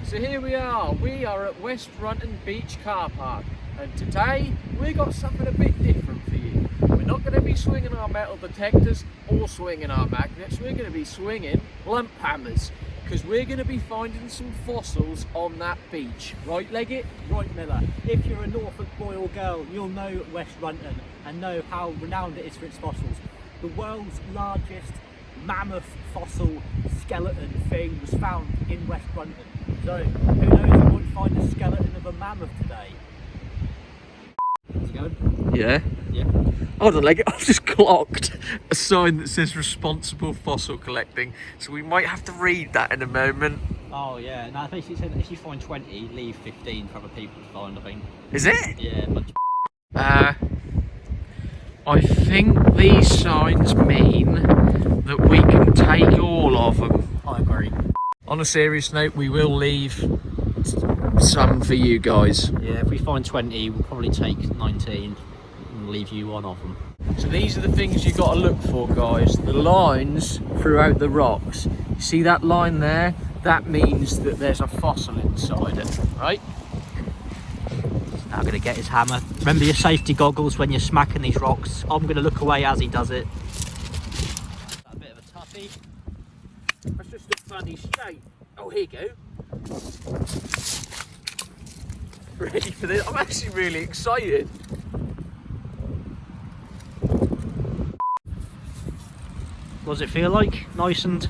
So here we are at West Runton Beach car park, and today we got something a bit different for you. We're not going to be swinging our metal detectors or swinging our magnets, we're going to be swinging lump hammers, because we're going to be finding some fossils on that beach. Right, Leggett? Right, Miller. If you're a Norfolk boy or girl, you'll know West Runton and know how renowned it is for its fossils. The world's largest mammoth fossil skeleton thing was found in West Runton. So, who knows, we might find a skeleton of a mammoth today. How's it going? Yeah. Yeah. Hold on, Leggett, I've just clocked a sign that says responsible fossil collecting, so we might have to read that in a moment. Oh yeah, no, basically it said if you find 20, leave 15 for other people to find, I think. Is it? Yeah, a bunch of I think these signs mean that we can take all of them. I agree. On a serious note, we will leave some for you guys. Yeah, if we find 20, we'll probably take 19 and leave you one of them. So these are the things you got to look for, guys. The lines throughout the rocks. You see that line there? That means that there's a fossil inside it, right? Now I'm going to get his hammer. Remember your safety goggles when you're smacking these rocks. I'm going to look away as he does it. A bit of a toughie. That's just a funny shape. Oh, here you go. Ready for this? I'm actually really excited. What does it feel like? Nice and...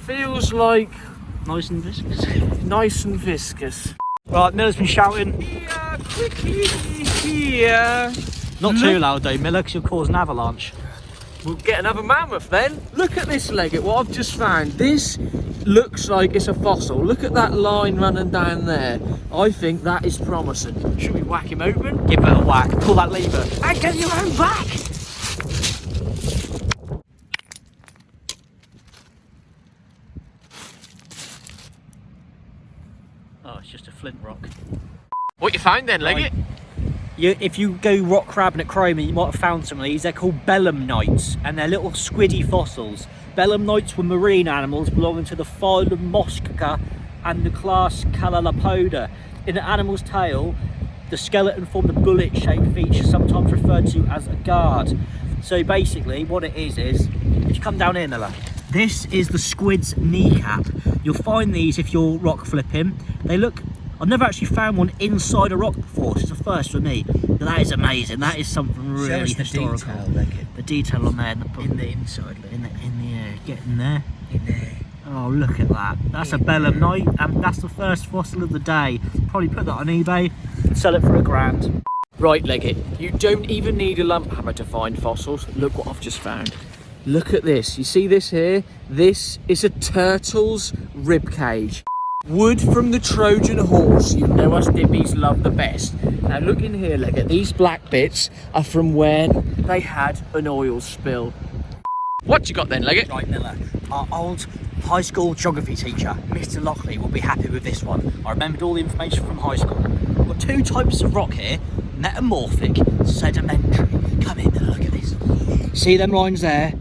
Feels like Nice and viscous. nice and viscous. Right, Miller's been shouting. Here, quickly, here. Not too loud though, Miller, because you'll cause an avalanche. We'll get another mammoth then. Look at this, Leggett, what I've just found. This looks like it's a fossil. Look at that line running down there. I think that is promising. Should we whack him open? Give it a whack. Pull that lever. And get your own back. Oh, it's just a flint rock. What you found then, Leggett? If you go rock crabbing at Cromer, you might have found some of these. They're called belemnites, and they're little squiddy fossils. Belemnites were marine animals belonging to the phylum Mosca and the class Callipoda. In the animal's tail, the skeleton formed a bullet-shaped feature, sometimes referred to as a guard. So basically, what it is if you come down here, Miller, this is the squid's kneecap. You'll find these if you're rock flipping. They look... I've never actually found one inside a rock before. It's the first for me. But that is amazing. That is something really historical. The detail on there in the inside, in the getting there. In there. Oh, look at that. That's a belemnite, and that's the first fossil of the day. Probably put that on eBay and sell it for £1,000. Right, Leggett, you don't even need a lump hammer to find fossils. Look what I've just found. Look at this. You see this here? This is a turtle's rib cage. Wood from the Trojan Horse. You know us Dippies love the best. Now look in here, Leggett. These black bits are from when they had an oil spill. What you got then, Leggett? Right, Miller. Our old high school geography teacher, Mr. Lockley, will be happy with this one. I remembered all the information from high school. We've got two types of rock here: metamorphic, sedimentary. Come in, Miller, look at this. See them lines there?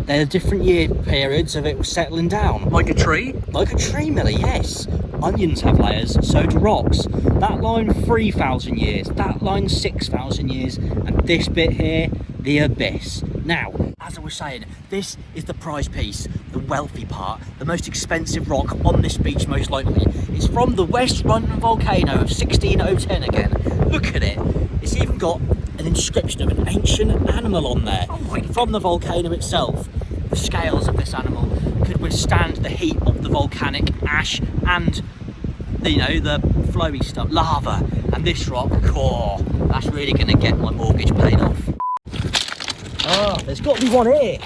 They're different year periods of it settling down. Like a tree? Like a tree, Miller, yes. Onions have layers, so do rocks. That line 3,000 years, that line 6,000 years, and this bit here, the abyss. Now, as I was saying, this is the prize piece, the wealthy part, the most expensive rock on this beach most likely. It's from the West Runton Volcano of 16010 again. Look at it. It's even got an inscription of an ancient animal on there. From the volcano itself. The scales of this animal could withstand the heat of the volcanic ash and the flowy stuff, lava. And this rock, core, that's really going to get my mortgage paid off. Oh, there's got to be one here.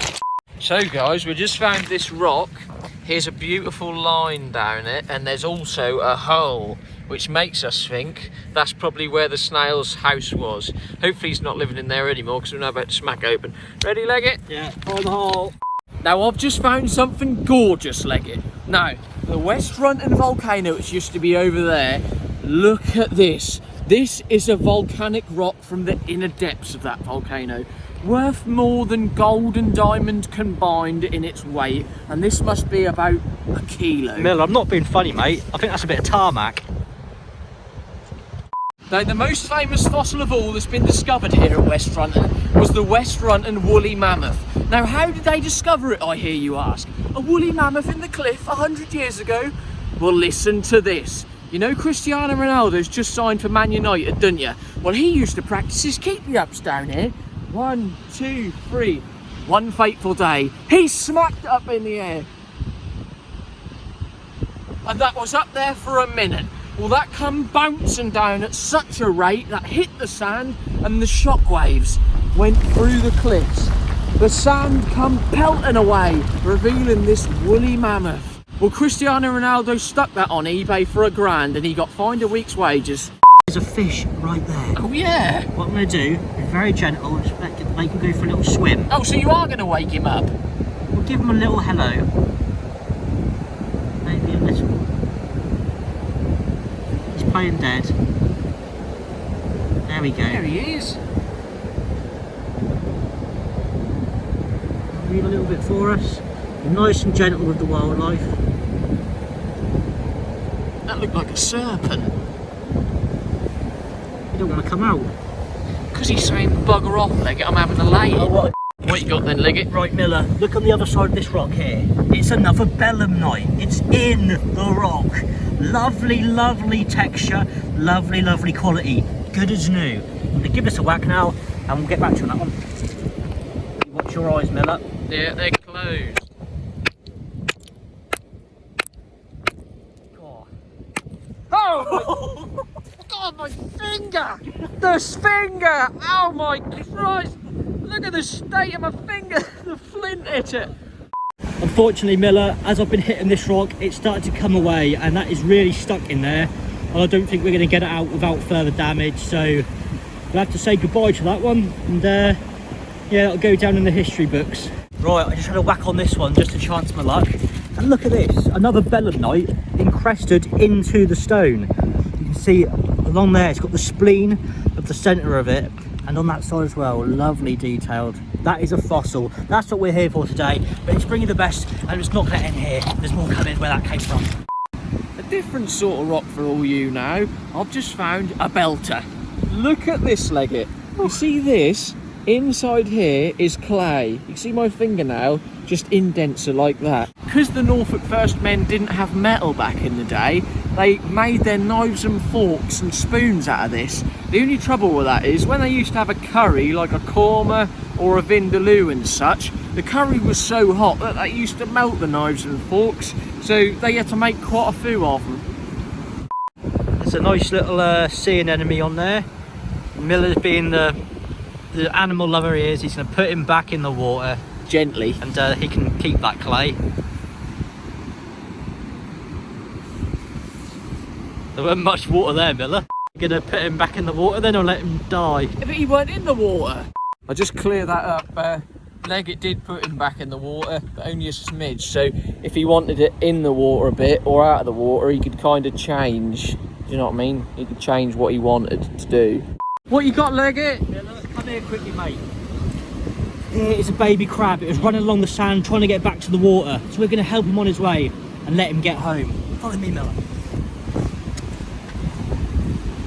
So guys, we just found this rock. Here's a beautiful line down it, and there's also a hole, which makes us think that's probably where the snail's house was. Hopefully he's not living in there anymore, because we're now about to smack open. Ready, Leggett? Yeah, on the hole. Now I've just found something gorgeous, Leggett. Now, the West Runton Volcano, which used to be over there, look at this. This is a volcanic rock from the inner depths of that volcano. worth more than gold and diamond combined in its weight, and this must be about a kilo. Miller, I'm not being funny, mate. I think that's a bit of tarmac. Now, the most famous fossil of all that's been discovered here at West Runton was the West Runton woolly mammoth. Now, how did they discover it, I hear you ask? A woolly mammoth in the cliff 100 years ago? Well, listen to this. You know Cristiano Ronaldo's just signed for Man United, don't you? Well, he used to practice his keepy-ups down here. 1, 2, 3. One fateful day, he smacked up in the air. And that was up there for a minute. Well, that come bouncing down at such a rate that hit the sand, and the shockwaves went through the cliffs. The sand come pelting away, revealing this woolly mammoth. Well, Cristiano Ronaldo stuck that on eBay for £1,000 and he got fined a week's wages. There's a fish right there. Oh yeah. What I'm going to do is very gentle, expect to make him go for a little swim. Oh, so you are going to wake him up? We'll give him a little hello. Maybe a little. He's playing dead. There we go. There he is. Read a little bit for us. Nice and gentle with the wildlife. That looked like a serpent. You don't want to come out. Because he's saying bugger off, Leggett, I'm having a lay. Oh, what? What you got then, Leggett? Right, Miller, look on the other side of this rock here. It's another belemnite. It's in the rock. Lovely, lovely texture. Lovely, lovely quality. Good as new. I'm going to give this a whack now and we'll get back to you on that one. Watch your eyes, Miller. Yeah, they're closed. Oh! God, my finger! The finger! Oh my Christ! Look at the state of my finger! The flint hit it! Unfortunately, Miller, as I've been hitting this rock, it started to come away and that is really stuck in there. And I don't think we're going to get it out without further damage, so we'll have to say goodbye to that one. And yeah, it'll go down in the history books. Right, I just had a whack on this one just to chance my luck. And look at this, another belemnite encrusted into the stone. You can see along there, it's got the spleen of the centre of it, and on that side as well, lovely detailed. That is a fossil. That's what we're here for today, but it's bringing the best, and it's not going to end here. There's more coming where that came from. A different sort of rock for all you now. I've just found a belter. Look at this, Leggett. You see this? Inside here is clay. You can see my fingernail just indents are like that. Because the Norfolk first men didn't have metal back in the day, they made their knives and forks and spoons out of this. The only trouble with that is when they used to have a curry like a korma or a vindaloo and such, the curry was so hot that they used to melt the knives and forks, so they had to make quite a few of them. There's a nice little sea anemone on there. Miller's being the animal lover he is, he's going to put him back in the water Gently. and he can keep that clay. There wasn't much water there, Miller. You're going to put him back in the water then or let him die? Yeah, but he weren't in the water. I just clear that up. Leggett did put him back in the water, but only a smidge. So if he wanted it in the water a bit or out of the water, he could kind of change. Do you know what I mean? He could change what he wanted to do. What you got, Leggett? Miller, come here quickly, mate. Here is a baby crab. It was running along the sand trying to get back to the water. So we're going to help him on his way and let him get home. Follow me, Miller.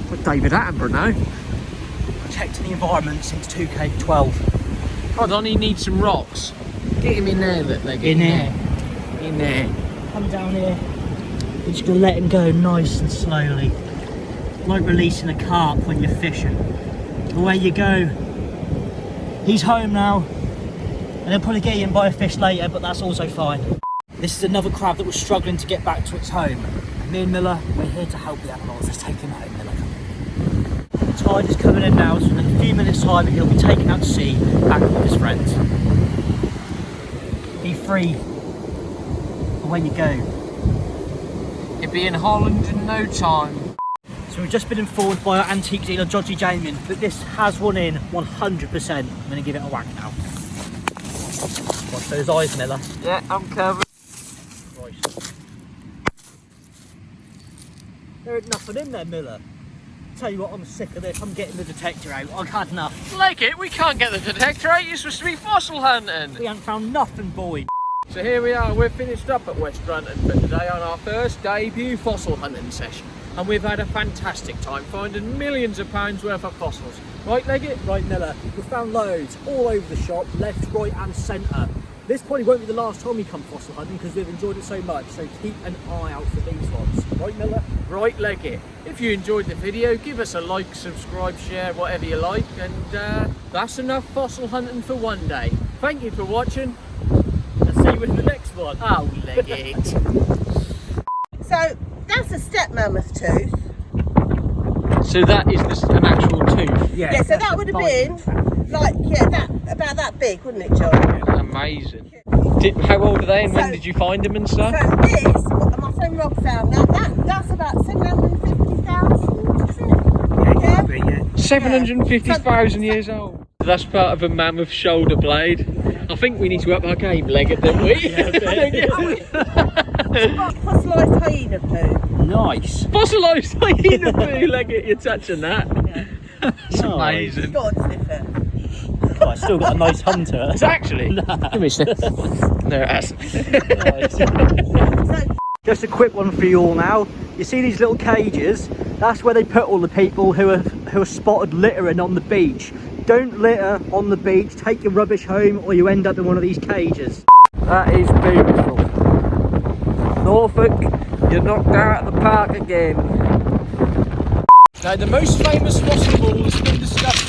What David Attenborough now? Protecting the environment since 2K12. Hold on, he needs some rocks. Get him in there, Leggett. In there. In there. Come down here. We're just going to let him go nice and slowly. Like releasing a carp when you're fishing. Away you go. He's home now. And they'll probably get eaten by a fish later, but that's also fine. This is another crab that was struggling to get back to its home. And me and Miller, we're here to help the animals. Let's take him home, Miller. The tide is coming in now, so in a few minutes' time he'll be taken out to sea, back with his friends. Be free. Away you go. He'll be in Holland in no time. So we've just been informed by our antique dealer, Dodgy Damien, that this has won in 100%. I'm going to give it a whack now. Watch those eyes, Miller. Yeah, I'm covered. Right. There ain't nothing in there, Miller. Tell you what, I'm sick of this. I'm getting the detector out. I've had enough. Leggett, we can't get the detector out. You're supposed to be fossil hunting. We haven't found nothing, boy. So here we are, we're finished up at West Runton for today on our first debut fossil hunting session. And we've had a fantastic time finding millions of pounds worth of fossils. Right, Leggett? Right, Miller. We've found loads all over the shop, left, right and centre. This probably won't be the last time we come fossil hunting because we've enjoyed it so much, so keep an eye out for these ones. Right, Miller? Right, Leggett. If you enjoyed the video, give us a like, subscribe, share, whatever you like. And that's enough fossil hunting for one day. Thank you for watching. And see you in the next one. Oh, Leggett. So that's a step mammoth tooth. So that is an actual tooth. Yeah, so that would have been like, about that big, wouldn't it, John? Amazing. How old are they and when did you find them and stuff? So this, my friend Rob found that's about 750,000, isn't it? Yeah. 750,000 years old. That's part of a mammoth shoulder blade. I think we need to up our game, Leggett, don't we? Fossilised hyena poo. Nice. Fossilised hyena poo, Leggett, you're touching that. It's amazing. Go on, sniff it. Oh, it's still got a nice hum to it. It's actually. Give me a sniff. No, it hasn't. So, Just a quick one for you all now. You see these little cages? That's where they put all the people who are spotted littering on the beach. Don't litter on the beach. Take your rubbish home or you end up in one of these cages. That is beautiful. Norfolk, you're knocked out of the park again. Now, the most famous fossil ball has been discussed